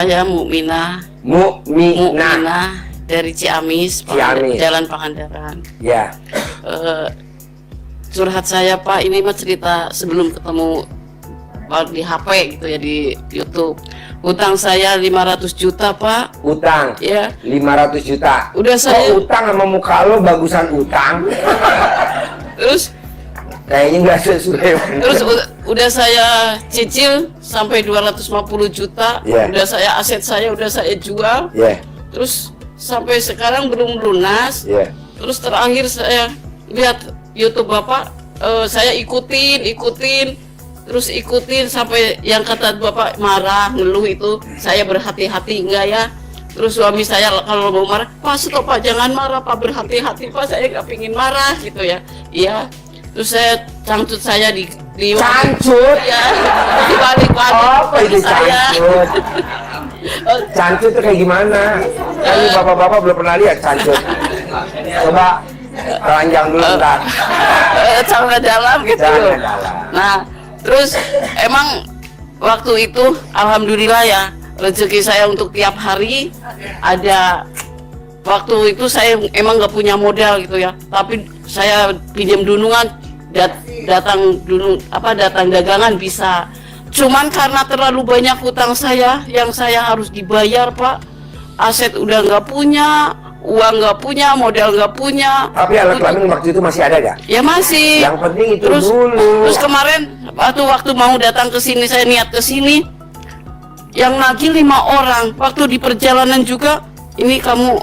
Saya Mukminah. Mukminah Dari Ciamis, Jalan Pangandaran. Ya. Curhat saya Pak, ini mah cerita sebelum ketemu di HP gitu ya, di YouTube. Utang saya 500 juta Pak. Utang? Ya. 500 juta. Udah saya. Utang sama muka lo bagusan utang. Terus kayaknya nggak sesuai. Terus udah saya cicil sampai 250 juta. Yeah. Udah saya aset saya udah saya jual. Yeah. Terus sampai sekarang belum lunas. Yeah. Terus terakhir saya lihat YouTube Bapak, saya ikutin, terus ikutin sampai yang kata Bapak marah, ngeluh itu saya berhati-hati enggak ya. Terus suami saya kalau mau marah, Pak stop Pak, jangan marah Pak, berhati-hati Pak, saya nggak pingin marah gitu ya. Iya. Terus saya cangcut saya di cangcut ya, di balik itu saya. Cangcut. Cangcut itu kayak gimana? Ini bapak-bapak belum pernah lihat cangcut. Coba telanjang dulu bentar. Celana dalam gitu. Celana dalam. Nah, terus emang waktu itu alhamdulillah ya, rezeki saya untuk tiap hari ada. Waktu itu saya emang nggak punya modal gitu ya, tapi saya pinjam dunungan, datang dagangan bisa. Cuman karena terlalu banyak hutang saya yang saya harus dibayar Pak, aset udah nggak punya, uang nggak punya, modal nggak punya. Tapi alat kelamin waktu itu masih ada gak? Ya masih. Yang penting itu terus, dulu. Terus kemarin waktu mau datang ke sini, saya niat ke sini, yang nagih 5 orang. Waktu di perjalanan juga, ini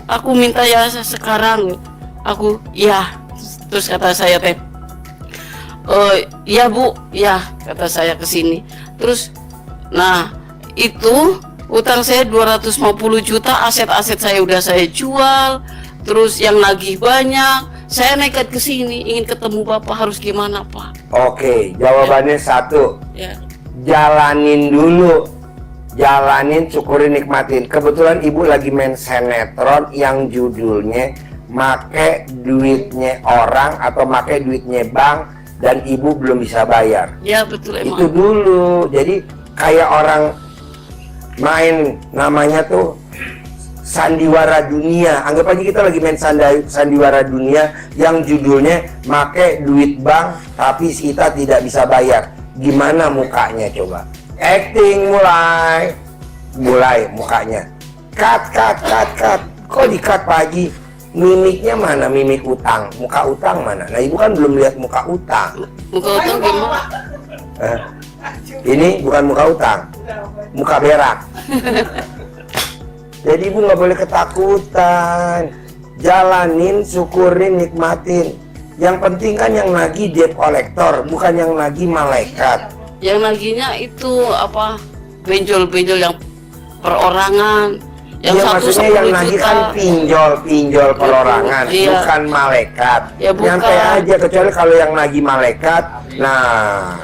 aku minta ya sekarang. Aku ya. Terus kata saya teh, iya Bu, ya kata saya ke sini. Terus, nah itu utang saya 250 juta, aset-aset saya udah saya jual. Terus yang nagih banyak. Saya nekat ke sini, ingin ketemu Bapak, harus gimana Pak? Oke, jawabannya satu. Ya. Jalanin dulu. Jalanin, syukurin, nikmatin. Kebetulan ibu lagi main sinetron yang judulnya make duitnya orang atau make duitnya bank dan ibu belum bisa bayar. Ya betul emang. Itu dulu. Jadi kayak orang main namanya tuh sandiwara dunia. Anggap aja kita lagi main sandiwara dunia yang judulnya make duit bank tapi kita tidak bisa bayar. Gimana mukanya coba? Acting mulai mukanya. Cut. Kok di-cut pagi? Mimiknya mana? Mimik utang. Muka utang mana? Nah ibu kan belum lihat muka utang. Muka utang gimana? Ini bukan muka utang, muka berak. Jadi ibu nggak boleh ketakutan. Jalanin, syukurin, nikmatin. Yang penting kan yang nagih debt collector, bukan yang nagih malaikat. Yang naginya itu apa? Benjol-benjol yang perorangan. Yang ya, maksudnya yang nagih kan pinjol perorangan, iya. Bukan malaikat. Ya, bukan. Nyantai aja, kecuali kalau yang nagih malaikat. Nah,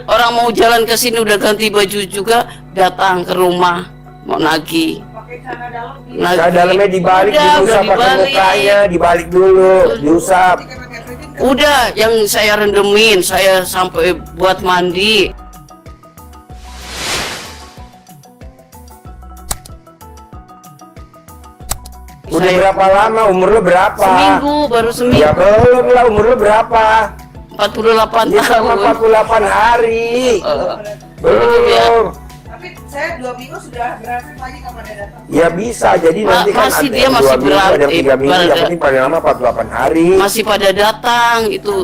orang mau jalan ke sini udah ganti baju juga, datang ke rumah mau nagih. Cara dalamnya dibalik, diusap pakai mukanya, dibalik dulu, diusap. Udah, yang saya rendemin, saya sampai buat mandi. Udah berapa lama? Umur lo berapa? Seminggu, baru seminggu. Ya belum lah, umur lo berapa? 48 ya, sama 48 hari. Belum. Tapi saya 2 minggu sudah berhasil lagi kapan dia datang. Ya bisa, jadi nanti kan masih ada dia masih 2 minggu, ada 3 minggu, yang pada- penting paling lama 48 hari. Masih pada datang itu.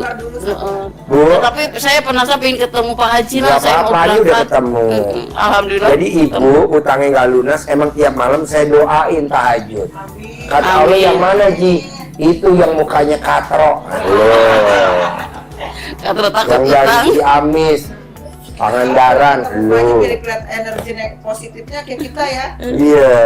Bu, Tapi saya penasaran pengen ketemu Pak Haji lah, nggak saya mau apa-apa, ini udah berangkat. ketemu. Alhamdulillah. Jadi ibu utangnya nggak lunas, emang tiap malam saya doain tahajud. Kata Allah, Amin. yang mana Ji? Itu yang mukanya katro. Kata takut Yang utang. dari Ciamis, Pangandaran, Makanya biar kelihatan energi positifnya kayak kita ya. Iya.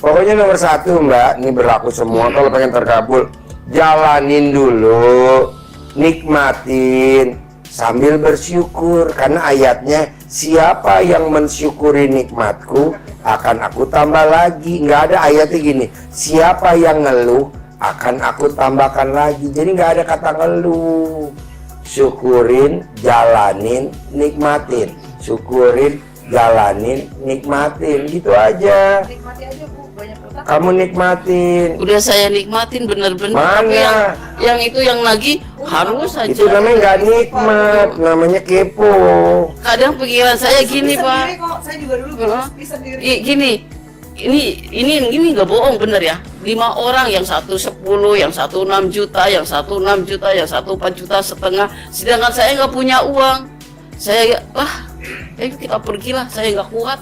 Pokoknya nomor 1 Mbak, ini berlaku semua. Kalau pengen terkabul, jalanin dulu, nikmatin sambil bersyukur. Karena ayatnya, siapa yang mensyukuri nikmatku akan aku tambah lagi. Nggak ada ayatnya gini, siapa yang ngeluh akan aku tambahkan lagi. Jadi nggak ada kata ngeluh. Syukurin, jalanin, nikmatin. Syukurin, jalanin, nikmatin, gitu aja. Nikmati aja Bu, banyak utang. Kamu nikmatin. Udah saya nikmatin bener-bener. Mana? Tapi yang itu yang lagi harus aja. Itu namanya nggak nikmat, namanya kepo. Kadang pikiran saya gini, Bisa Pak. sendiri kok, saya juga dulu bisa sendiri. Gini, ini nggak bohong bener ya. 5 orang, yang satu 10, yang satu 6 juta, yang satu 6 juta, yang satu 4,5 juta. Sedangkan saya nggak punya uang. Saya kita pergilah, saya nggak kuat.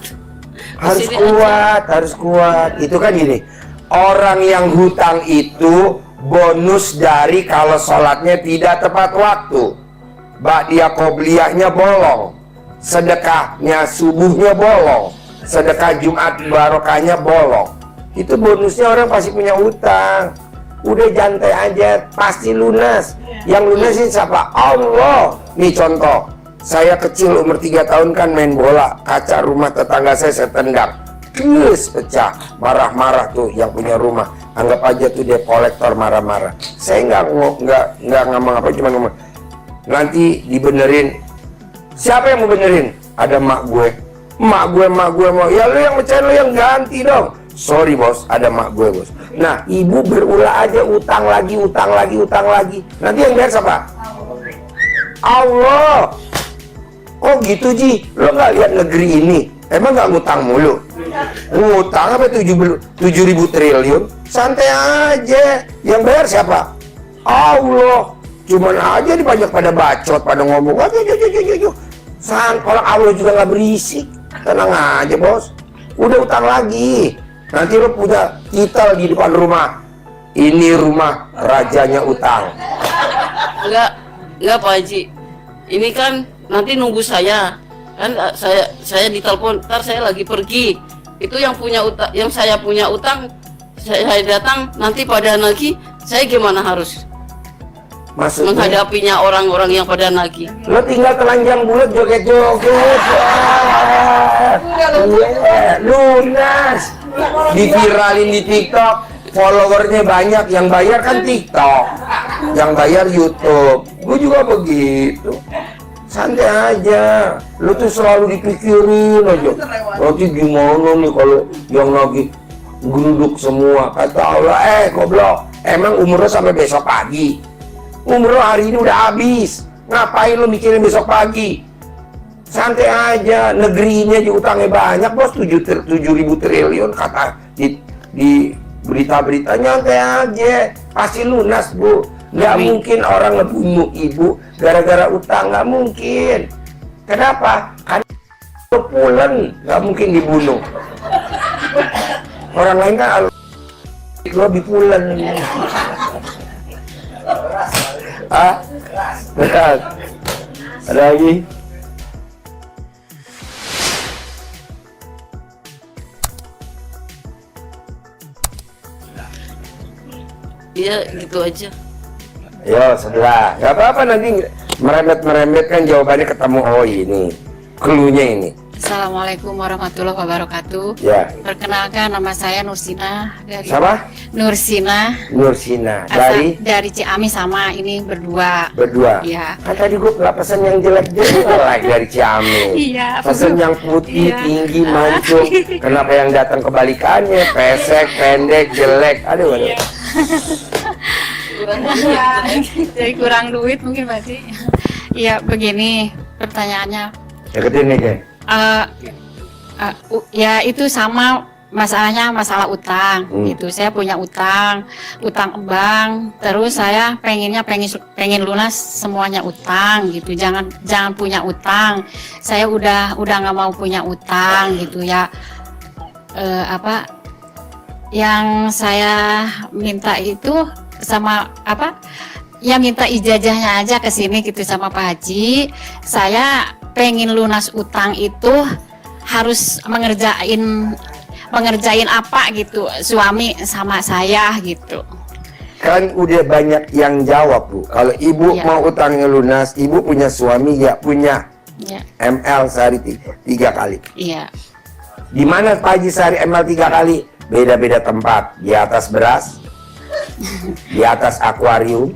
Harus Kesini kuat, harus kuat. Itu kan gini, orang yang hutang itu bonus dari kalau sholatnya tidak tepat waktu. Ba'diyah qobliyahnya bolong, sedekahnya subuhnya bolong, sedekah Jumat barokahnya bolong. Itu bonusnya. Orang pasti punya hutang. Udah jantai aja, pasti lunas. Yang lunasin siapa? Allah. Nih contoh, saya kecil umur 3 tahun kan main bola, kaca rumah tetangga saya tendang, pecah. Marah-marah tuh yang punya rumah. Anggap aja tuh dia kolektor, marah-marah. Saya nggak ngomong apa, cuma ngomong, nanti dibenerin. Siapa yang mau benerin? Ada mak gue. Mak gue mau. Ya lu yang mecahin, lu yang ganti dong. Sorry bos, ada mak gue bos. Nah, ibu berulah aja, utang lagi. Nanti yang bayar siapa? Allah. Oh gitu Ji, lo nggak lihat negeri ini? Emang nggak ngutang mulu? Ngutang apa 7.000 triliun? Santai aja. Yang bayar siapa? Allah. Cuman aja dipajak pada bacot, pada ngomong. Orang Allah juga nggak berisik. Tenang aja bos. Udah utang lagi. Nanti lo punya titel di depan rumah. Ini rumah rajanya utang. Enggak Pak Haji. Ini kan nanti nunggu saya. Kan saya ditelepon, ntar saya lagi pergi. Itu yang punya utang, yang saya punya utang, saya datang nanti pada nagih, saya gimana harus Maksudnya menghadapinya orang-orang yang pada nagih? lo tinggal telanjang bulat joget-joget. Lunas. Diviralin di TikTok, followernya banyak. Yang bayar kan TikTok, yang bayar YouTube. Gue juga begitu. Santai aja. Lu tuh selalu dipikirin aja. Nanti gimana nih kalau yang lagi geruduk semua. Kata Allah, goblok. Emang umur lo sampai besok pagi? Umur lo hari ini udah habis. Ngapain lo mikirin besok pagi? Santai aja. Negeri ini aja utangnya banyak bos, 7.000 triliun kata di berita-berita. Nyantai aja. Pasti lunas bu. Nggak mungkin orang ngebunuh ibu gara-gara utang, nggak mungkin. Kenapa? Karena lo pulen, nggak mungkin dibunuh. Orang lain kan lo dipulen. Berat. Ada lagi? Iya gitu aja. Yo sebelah, nggak apa-apa nanti merembet kan jawabannya ketemu. Oh ini, cluenya ini. Assalamualaikum warahmatullahi wabarakatuh. Ya. Perkenalkan nama saya Nursina dari Siapa? Nursina. Nursina Dari Ciamis sama ini berdua. Iya. Kan tadi gue nggak pesen yang jelek-jelek dari Ciamis. Iya. Pesen yang putih, Iya. tinggi, mancung. Kenapa yang datang kebalikannya? Pesek, pendek, jelek. Aduh. Iya. Jadi kurang duit mungkin pasti. Iya begini pertanyaannya. Deketin nih kan. Ya itu sama masalahnya, masalah utang gitu. Saya punya utang bank, terus saya pengen lunas semuanya utang gitu. Jangan punya utang. Saya udah nggak mau punya utang gitu ya. Yang saya minta itu sama ya minta ijazahnya aja ke sini gitu sama Pak Haji. Saya pengen lunas utang itu harus mengerjain apa gitu suami sama saya gitu. Kan udah banyak yang jawab bu. Kalau ibu Iya. mau utangnya lunas, ibu punya suami ya punya. Ya, ML sehari 3 kali. iya. Di mana Pak Haji sehari ML 3 kali? Beda-beda tempat. Di atas beras, di atas akuarium,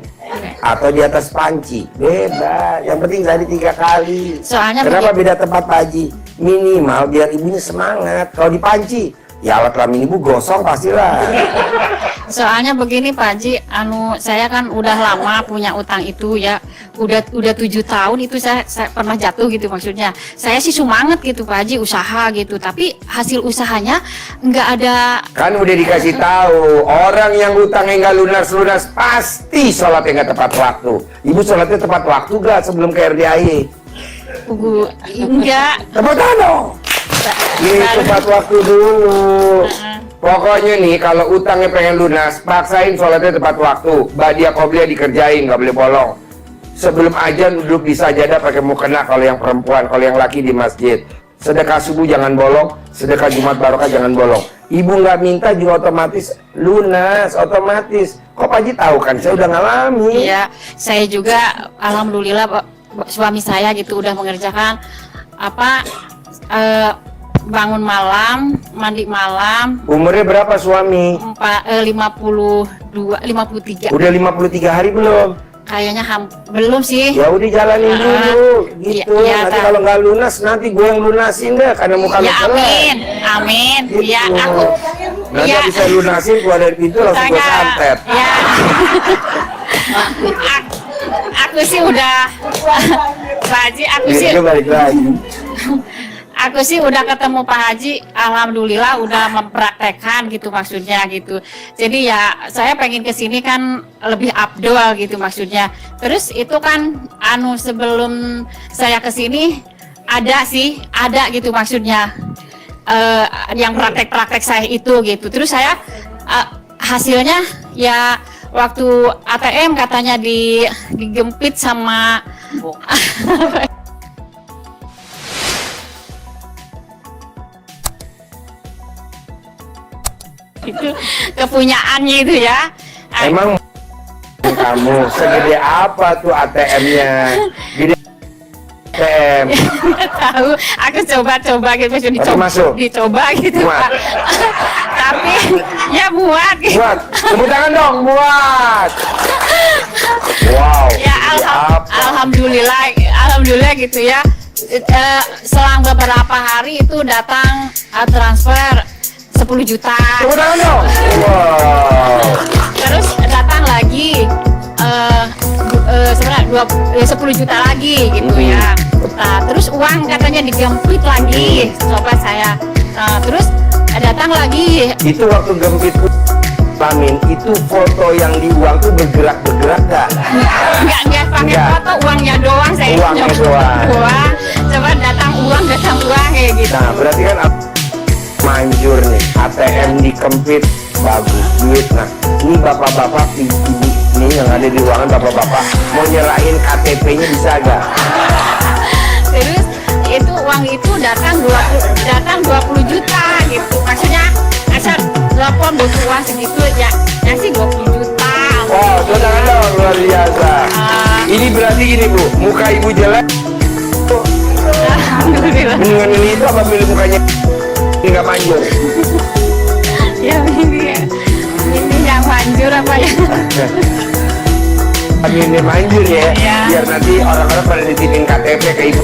atau di atas panci. Bebas. Yang penting sehari 3 kali. Soalnya Kenapa beda tempat Pak Haji? minimal biar ibunya semangat. Kalau dipanci, ya alat kelamin ibu gosong pastilah. Soalnya begini Pak Haji, saya kan udah lama punya utang itu ya, udah 7 tahun itu saya pernah jatuh gitu maksudnya. Saya sih semangat gitu Pak Haji usaha gitu, tapi hasil usahanya nggak ada. Kan udah dikasih tahu, orang yang utangnya nggak lunas pasti sholatnya nggak tepat waktu. Ibu sholatnya tepat waktu gak sebelum ke RDAI? Enggak. Tepat dong. Ini tepat waktu dulu. Pokoknya nih, kalau utangnya pengen lunas, paksain sholatnya tepat waktu. Ba'diyah qobliyah dikerjain, nggak boleh bolong. Sebelum ajan duduk di sajadah pakai mukena kalau yang perempuan, kalau yang laki di masjid. Sedekah subuh jangan bolong, sedekah Jumat barokah jangan bolong. Ibu nggak minta juga otomatis lunas, otomatis. Kok Pak Haji tahu kan? Saya udah ngalami. Iya, saya juga alhamdulillah suami saya gitu udah mengerjakan bangun malam, mandi malam. Umurnya berapa suami? 53. Udah 53 hari belum? Kayaknya belum sih. Ya udah jalanin dulu gitu. Iya, Nanti kalau nggak lunas nanti gue yang lunasin deh karena muka lu Ya jelek. amin, amin. Gitu. Ya aku. Nanti Ya. bisa lunasin keluar dari pintu langsung gue santet. Ya. Aku sih udah Pak Haji, Itu balik lagi. aku sih udah ketemu Pak Haji, alhamdulillah udah mempraktekkan gitu maksudnya gitu. Jadi ya saya pengen kesini kan lebih abdol gitu maksudnya. Terus itu kan sebelum saya kesini ada gitu maksudnya yang praktek-praktek saya itu gitu. Terus saya hasilnya ya waktu ATM katanya digempit sama itu kepunyaannya itu ya. Emang kamu segede apa tuh ATM-nya? Gede ATM. Tahu, aku coba-coba gitu, Tapi masuk? dicoba gitu Muat? Pak. Tapi ya muat gitu. Buat, tepuk tangan dong, buat. Wow. Ya apa? alhamdulillah gitu ya. Selang beberapa hari itu datang transfer 10 juta. Tepuk tangan dong. Wow. Terus datang lagi sebenarnya 10 juta lagi gitu ya. Nah, terus uang katanya digempit lagi sobat saya. Terus datang lagi. Itu waktu gempit Pamin, itu foto yang di uang tuh bergerak-bergerak gak? Enggak pakai Enggak. foto, uangnya doang saya. Uangnya doang. Coba datang uang kayak gitu. Nah, berarti kan manjur nih, ATM dikempit, bagus, duit. Nah, ini bapak-bapak, ibu nih yang ada di ruangan bapak-bapak, mau nyerahin KTP-nya bisa gak? Terus itu uang itu datang 20 juta gitu. Maksudnya asal telepon butuh uang segitu ya ngasih 20 juta. Wow, tangan dong, luar biasa. Ini berarti gini Bu, muka ibu jelek, Alhamdulillah. mendingan ini itu apa pilih mukanya ini nggak manjur? Ya ini yang manjur apa ya? Ini manjur ya, Iya. biar nanti orang-orang pada nitipin KTP ke ibu.